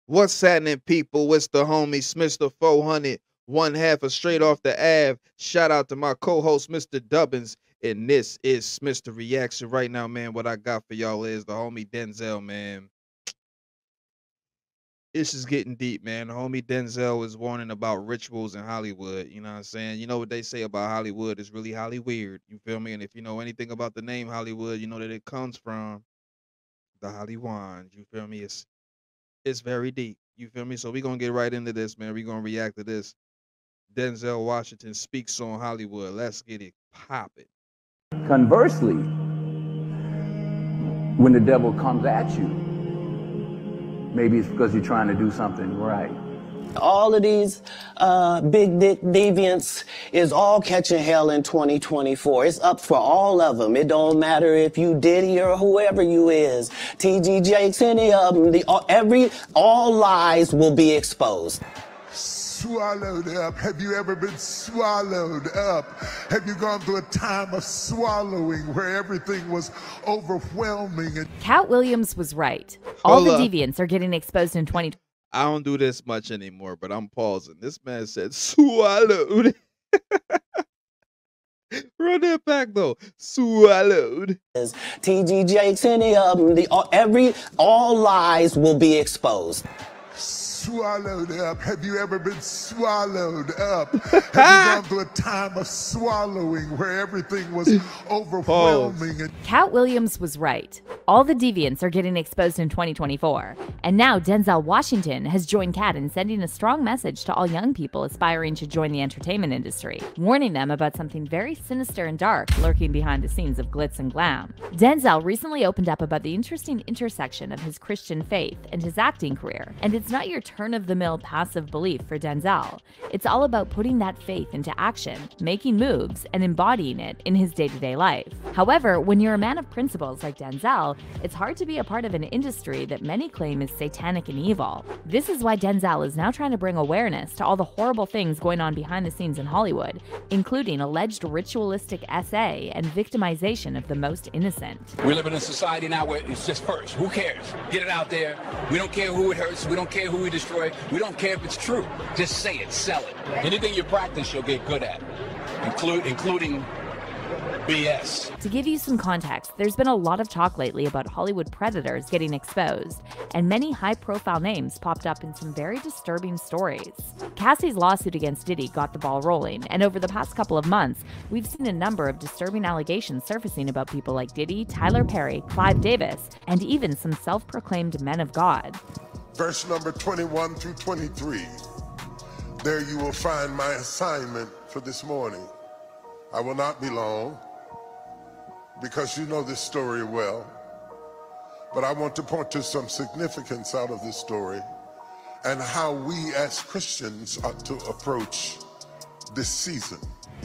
What's happening, people? It's the homie Smister 400, one half of Straight Off the Ave. Shout out to my co-host, Mr. Dubbins. And this is Smister Reacts. Right now, man, what I got for y'all is the homie Denzel, man. This is getting deep, man. The homie Denzel is warning about rituals in Hollywood. You know what I'm saying? You know what they say about Hollywood is really Hollyweird. You feel me? And if you know anything about the name Hollywood, you know that it comes from the Hollywands. You feel me? It's very deep. You feel me? So we're gonna get right into this, man. We're gonna react to this. Denzel Washington speaks on Hollywood. Let's get it popping. Conversely, when the devil comes at you, maybe it's because you're trying to do something right. All of these big dick deviants is all catching hell in 2024. It's up for all of them. It don't matter if you Diddy or whoever you is. TG Jakes, any of them. All lies will be exposed. Swallowed up. Have you ever been swallowed up? Have you gone through a time of swallowing where everything was overwhelming? Cat Williams was right. All the deviants are getting exposed in 2020. I don't do this much anymore, but I'm pausing. This man said swallowed. Run that back though. Swallowed. TG Jakes, any of them. All lies will be exposed. Swallowed up. Have you ever been swallowed up? Have you gone through a time of swallowing where everything was overwhelming? Cat Williams was right. All the deviants are getting exposed in 2024. And now Denzel Washington has joined Cat in sending a strong message to all young people aspiring to join the entertainment industry, warning them about something very sinister and dark lurking behind the scenes of glitz and glam. Denzel recently opened up about the interesting intersection of his Christian faith and his acting career. And it's not your turn-of-the-mill passive belief for Denzel. It's all about putting that faith into action, making moves, and embodying it in his day-to-day life. However, when you're a man of principles like Denzel, it's hard to be a part of an industry that many claim is satanic and evil. This is why Denzel is now trying to bring awareness to all the horrible things going on behind the scenes in Hollywood, including alleged ritualistic SA and victimization of the most innocent. We live in a society now where it's just first. Who cares? Get it out there. We don't care who it hurts. We don't care who we destroy. We don't care if it's true. Just say it, sell it. Anything you practice, you'll get good at, including BS. To give you some context, there's been a lot of talk lately about Hollywood predators getting exposed, and many high-profile names popped up in some very disturbing stories. Cassie's lawsuit against Diddy got the ball rolling, and over the past couple of months, we've seen a number of disturbing allegations surfacing about people like Diddy, Tyler Perry, Clive Davis, and even some self-proclaimed men of God. Verse number 21 through 23. There you will find my assignment for this morning. I will not be long, because you know this story well. But I want to point to some significance out of this story and how we as Christians ought to approach this season.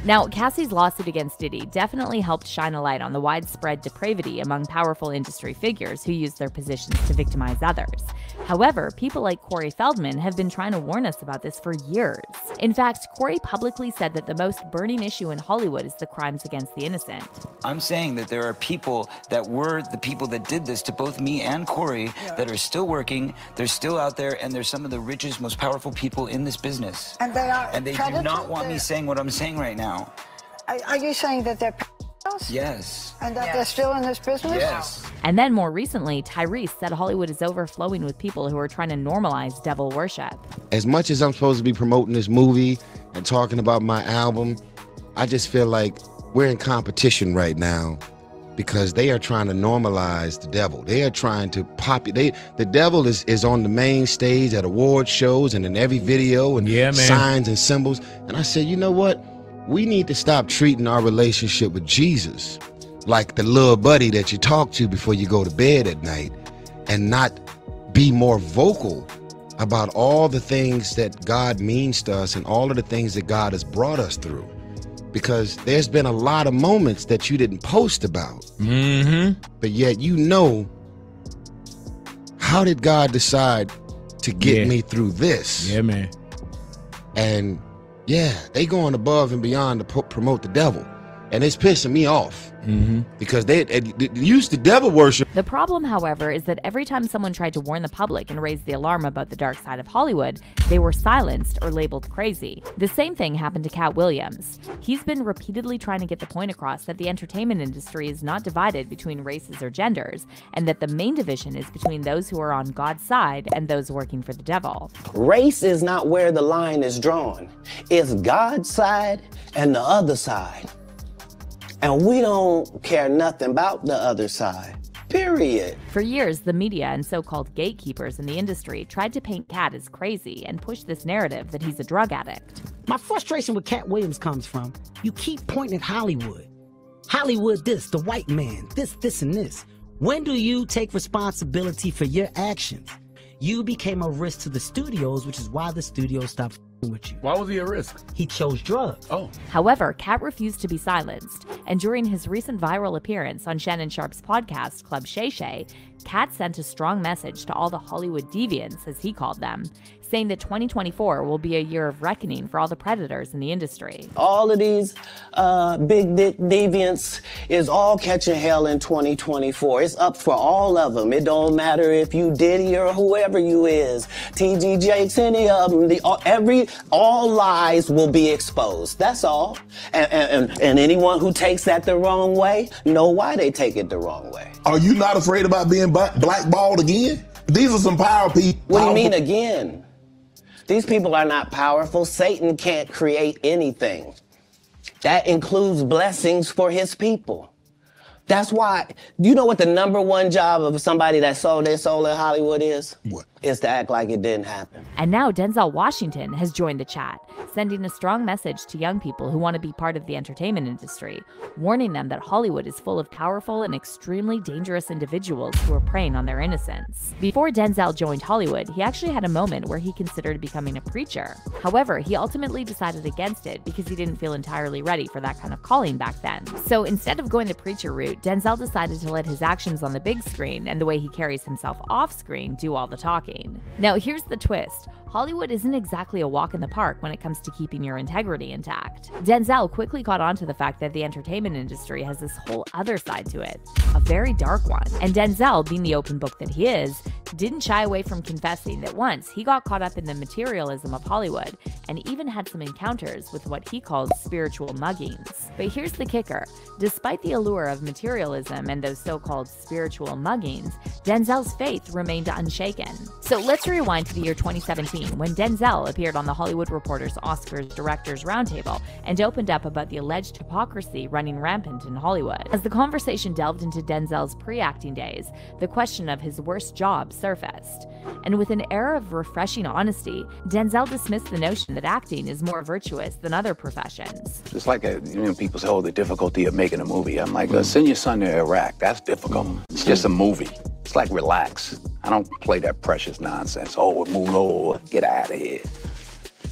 Now, Cassie's lawsuit against Diddy definitely helped shine a light on the widespread depravity among powerful industry figures who use their positions to victimize others. However, people like Corey Feldman have been trying to warn us about this for years. In fact, Corey publicly said that the most burning issue in Hollywood is the crimes against the innocent. I'm saying that there are people that were the people that did this to both me and Corey that are still working, they're still out there, and they're some of the richest, most powerful people in this business. And they are. And they do not want me saying what I'm saying right now. Are you saying that they're pedophiles? Yes. And that they're still in this business? Yes. And then more recently, Tyrese said Hollywood is overflowing with people who are trying to normalize devil worship. As much as I'm supposed to be promoting this movie and talking about my album, I just feel like we're in competition right now because they are trying to normalize the devil. They are trying to the devil is on the main stage at award shows and in every video and signs and symbols. And I said, you know what? We need to stop treating our relationship with Jesus like the little buddy that you talk to before you go to bed at night, and not be more vocal about all the things that God means to us and all of the things that God has brought us through. Because there's been a lot of moments that you didn't post about, but yet you know, how did God decide to get me through this? Yeah, man. And yeah, they going above and beyond to promote the devil. And it's pissing me off because they used to devil worship. The problem, however, is that every time someone tried to warn the public and raise the alarm about the dark side of Hollywood, they were silenced or labeled crazy. The same thing happened to Cat Williams. He's been repeatedly trying to get the point across that the entertainment industry is not divided between races or genders, and that the main division is between those who are on God's side and those working for the devil. Race is not where the line is drawn. It's God's side and the other side. And we don't care nothing about the other side, period. For years, the media and so-called gatekeepers in the industry tried to paint Cat as crazy and push this narrative that he's a drug addict. My frustration with Cat Williams comes from, you keep pointing at Hollywood. Hollywood this, the white man, this, and this. When do you take responsibility for your actions? You became a risk to the studios, which is why the studios stopped with you. Why was he a risk? He chose drugs. Oh. However, Cat refused to be silenced, and during his recent viral appearance on Shannon Sharpe's podcast, Club Shay Shay, Cat sent a strong message to all the Hollywood deviants, as he called them, saying that 2024 will be a year of reckoning for all the predators in the industry. All of these big dick deviants is all catching hell in 2024. It's up for all of them. It don't matter if you Diddy or whoever you is. TG Jakes, any of them. All lies will be exposed. That's all. And anyone who takes that the wrong way, know why they take it the wrong way. Are you not afraid about being blackballed again? These are some power people. What do you mean again? These people are not powerful. Satan can't create anything. That includes blessings for his people. That's why, you know what the #1 job of somebody that sold their soul in Hollywood is? What? Is to act like it didn't happen. And now Denzel Washington has joined the chat, sending a strong message to young people who want to be part of the entertainment industry, warning them that Hollywood is full of powerful and extremely dangerous individuals who are preying on their innocence. Before Denzel joined Hollywood, he actually had a moment where he considered becoming a preacher. However, he ultimately decided against it because he didn't feel entirely ready for that kind of calling back then. So instead of going the preacher route, Denzel decided to let his actions on the big screen and the way he carries himself off screen do all the talking. Now here's the twist. Hollywood isn't exactly a walk in the park when it comes to keeping your integrity intact. Denzel quickly caught on to the fact that the entertainment industry has this whole other side to it, a very dark one. And Denzel, being the open book that he is, didn't shy away from confessing that once he got caught up in the materialism of Hollywood and even had some encounters with what he calls spiritual muggings. But here's the kicker. Despite the allure of materialism and those so-called spiritual muggings, Denzel's faith remained unshaken. So let's rewind to the year 2017 when Denzel appeared on the Hollywood Reporter's Oscars Directors Roundtable and opened up about the alleged hypocrisy running rampant in Hollywood. As the conversation delved into Denzel's pre-acting days, the question of his worst job surfaced. And with an air of refreshing honesty, Denzel dismissed the notion that acting is more virtuous than other professions. It's like people say, oh, the difficulty of making a movie. I'm like, send your son to Iraq. That's difficult. It's just a movie. It's like, relax. I don't play that precious nonsense. Oh, move over, get out of here.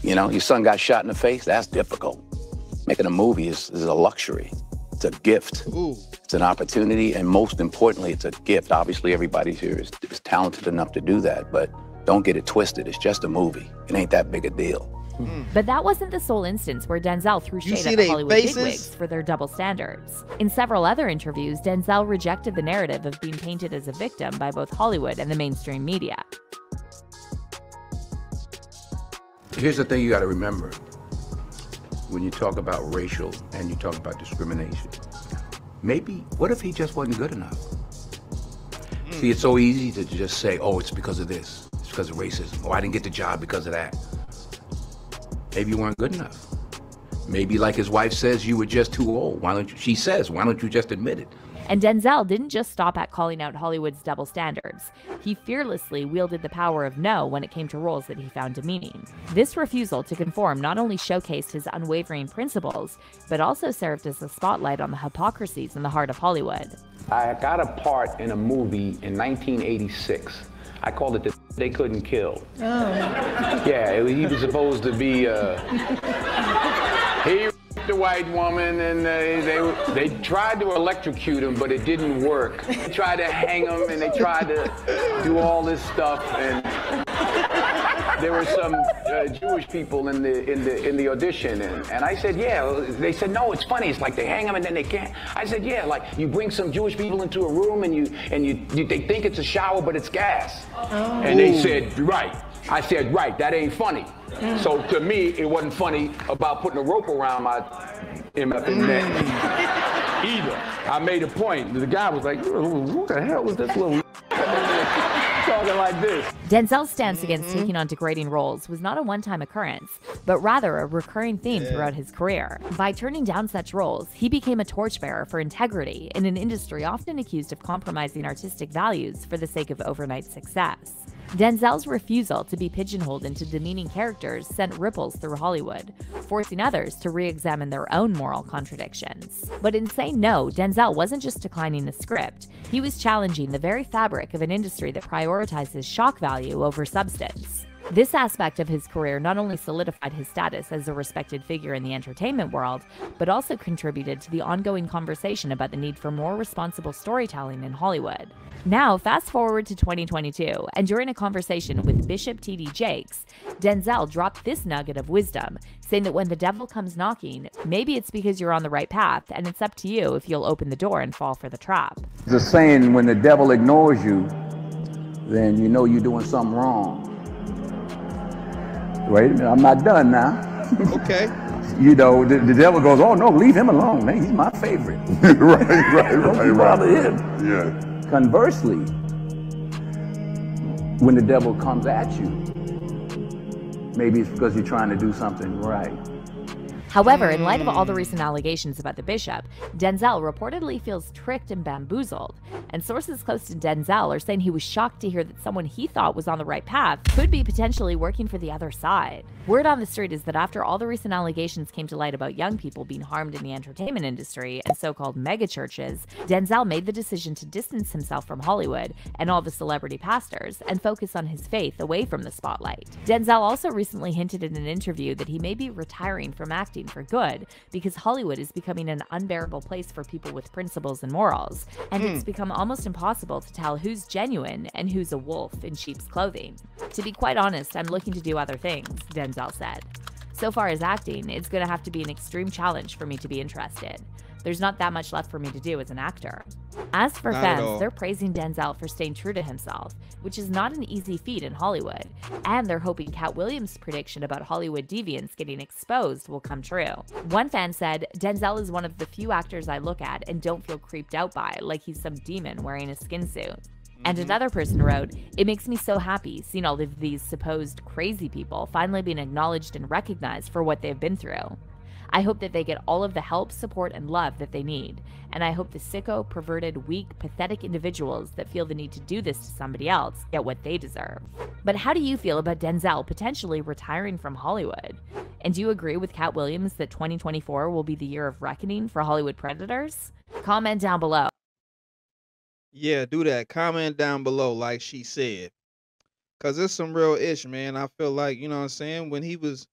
You know, your son got shot in the face. That's difficult. Making a movie is a luxury. It's a gift. Ooh. It's an opportunity, and most importantly, it's a gift. Obviously, everybody here is talented enough to do that, but don't get it twisted. It's just a movie. It ain't that big a deal. But that wasn't the sole instance where Denzel threw shade at the Hollywood bigwigs for their double standards. In several other interviews, Denzel rejected the narrative of being painted as a victim by both Hollywood and the mainstream media. Here's the thing you got to remember. When you talk about racial and you talk about discrimination, maybe, what if he just wasn't good enough? See, it's so easy to just say, oh, it's because of this. It's because of racism. Oh, I didn't get the job because of that. Maybe you weren't good enough. Maybe, like his wife says, you were just too old. She says, why don't you just admit it? And Denzel didn't just stop at calling out Hollywood's double standards. He fearlessly wielded the power of no when it came to roles that he found demeaning. This refusal to conform not only showcased his unwavering principles, but also served as a spotlight on the hypocrisies in the heart of Hollywood. I got a part in a movie in 1986. I called it They Couldn't Kill. Oh. Yeah, he was supposed to be, he raped the white woman, and they tried to electrocute him, but it didn't work. They tried to hang him, and they tried to do all this stuff, and there were some Jewish people in the audition, and I said, yeah. They said, no, it's funny. It's like they hang them and then they can't. I said, yeah, like you bring some Jewish people into a room and they think it's a shower, but it's gas. Oh. And they said, right. I said, right. That ain't funny. So to me, it wasn't funny about putting a rope around my neck either. I made a point. The guy was like, who the hell was this little talking like this? Denzel's stance against taking on degrading roles was not a one-time occurrence, but rather a recurring theme throughout his career. By turning down such roles, he became a torchbearer for integrity in an industry often accused of compromising artistic values for the sake of overnight success. Denzel's refusal to be pigeonholed into demeaning characters sent ripples through Hollywood, forcing others to re-examine their own moral contradictions. But in saying no, Denzel wasn't just declining the script, he was challenging the very fabric of an industry that prioritizes shock value over substance. This aspect of his career not only solidified his status as a respected figure in the entertainment world, but also contributed to the ongoing conversation about the need for more responsible storytelling in Hollywood. Now, fast forward to 2022, and during a conversation with Bishop T.D. Jakes, Denzel dropped this nugget of wisdom, saying that when the devil comes knocking, maybe it's because you're on the right path, and it's up to you if you'll open the door and fall for the trap. The saying, when the devil ignores you, then you know you're doing something wrong. Wait a minute, I'm not done now. Okay. You know, the devil goes, oh no, leave him alone, man, he's my favorite. Don't bother him. Yeah. Conversely, when the devil comes at you, maybe it's because you're trying to do something right. However, in light of all the recent allegations about the bishop, Denzel reportedly feels tricked and bamboozled, and sources close to Denzel are saying he was shocked to hear that someone he thought was on the right path could be potentially working for the other side. Word on the street is that after all the recent allegations came to light about young people being harmed in the entertainment industry and so-called megachurches, Denzel made the decision to distance himself from Hollywood and all the celebrity pastors and focus on his faith away from the spotlight. Denzel also recently hinted in an interview that he may be retiring from acting for good because Hollywood is becoming an unbearable place for people with principles and morals, and it's become almost impossible to tell who's genuine and who's a wolf in sheep's clothing. To be quite honest, I'm looking to do other things, Denzel said. So far as acting, it's going to have to be an extreme challenge for me to be interested. There's not that much left for me to do as an actor. As for fans, they're praising Denzel for staying true to himself, which is not an easy feat in Hollywood, and they're hoping Cat Williams' prediction about Hollywood deviants getting exposed will come true. One fan said, Denzel is one of the few actors I look at and don't feel creeped out by, like he's some demon wearing a skin suit. And another person wrote, it makes me so happy seeing all of these supposed crazy people finally being acknowledged and recognized for what they've been through. I hope that they get all of the help, support, and love that they need. And I hope the sicko, perverted, weak, pathetic individuals that feel the need to do this to somebody else get what they deserve. But how do you feel about Denzel potentially retiring from Hollywood? And do you agree with Cat Williams that 2024 will be the year of reckoning for Hollywood predators? Comment down below. Yeah, do that. Comment down below like she said. Because it's some real ish, man. I feel like, you know what I'm saying, when he was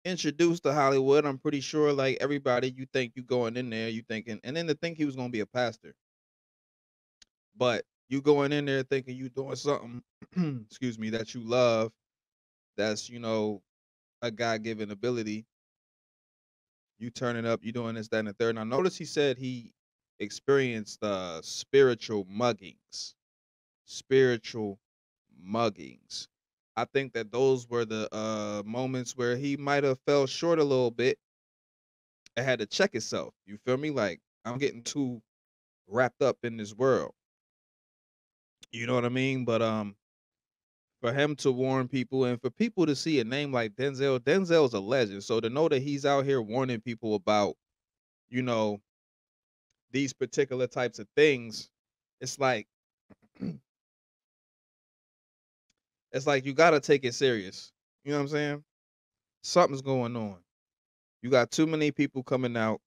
introduced to Hollywood, I'm pretty sure like everybody, you think you going in there, you thinking, and then to think he was gonna be a pastor. But you going in there thinking you doing something, excuse me, that you love, that's, you know, a God-given ability. You turning up, you doing this, that, and the third. Now notice he said he experienced spiritual muggings. Spiritual muggings. I think that those were the moments where he might have fell short a little bit and had to check himself. You feel me? Like, I'm getting too wrapped up in this world. You know what I mean? But for him to warn people and for people to see a name like Denzel, Denzel's a legend. So to know that he's out here warning people about, you know, these particular types of things, it's like you gotta take it serious. You know what I'm saying? Something's going on. You got too many people coming out,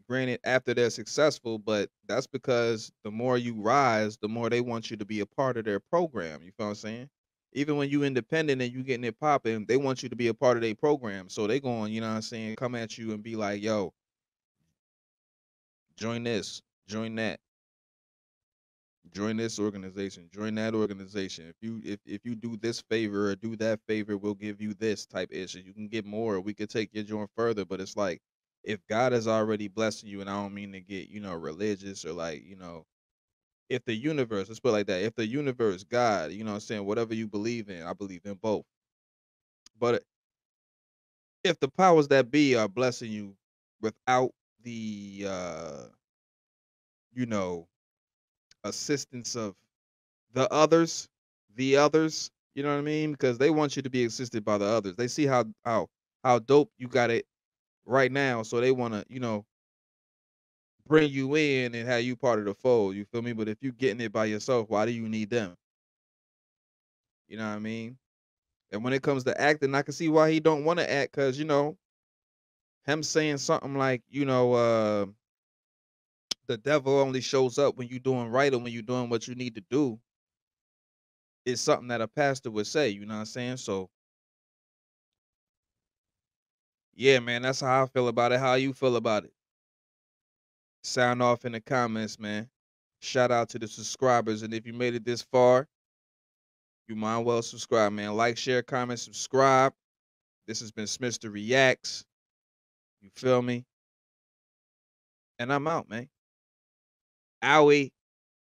granted, after they're successful, but that's because the more you rise, the more they want you to be a part of their program. You feel what I'm saying? Even when you independent and you getting it popping, they want you to be a part of their program. So they going, you know what I'm saying, come at you and be like, yo, join this, join that. join this organization, join that organization. If you do this favor or do that favor, we'll give you this type issue. You can get more. We could take your joint further. But it's like, if God is already blessing you, and I don't mean to get, religious or like, if the universe, let's put it like that, if the universe, God, what I'm saying, whatever you believe in, I believe in both. But if the powers that be are blessing you without the you know, assistance of the others, you know what I mean? Because they want you to be assisted by the others. They see how dope you got it right now, so they want to, bring you in and have you part of the fold. You feel me? But if you getting it by yourself, why do you need them? You know what I mean? And when it comes to acting, I can see why he don't want to act, because him saying something like, the devil only shows up when you're doing right or when you're doing what you need to do, is something that a pastor would say. You know what I'm saying? So yeah, man, that's how I feel about it. How you feel about it? Sound off in the comments, man. Shout out to the subscribers, and if you made it this far, you might well subscribe, man. Like, share, comment, subscribe. This has been Smister Reacts. You feel me? And I'm out, man. Owie.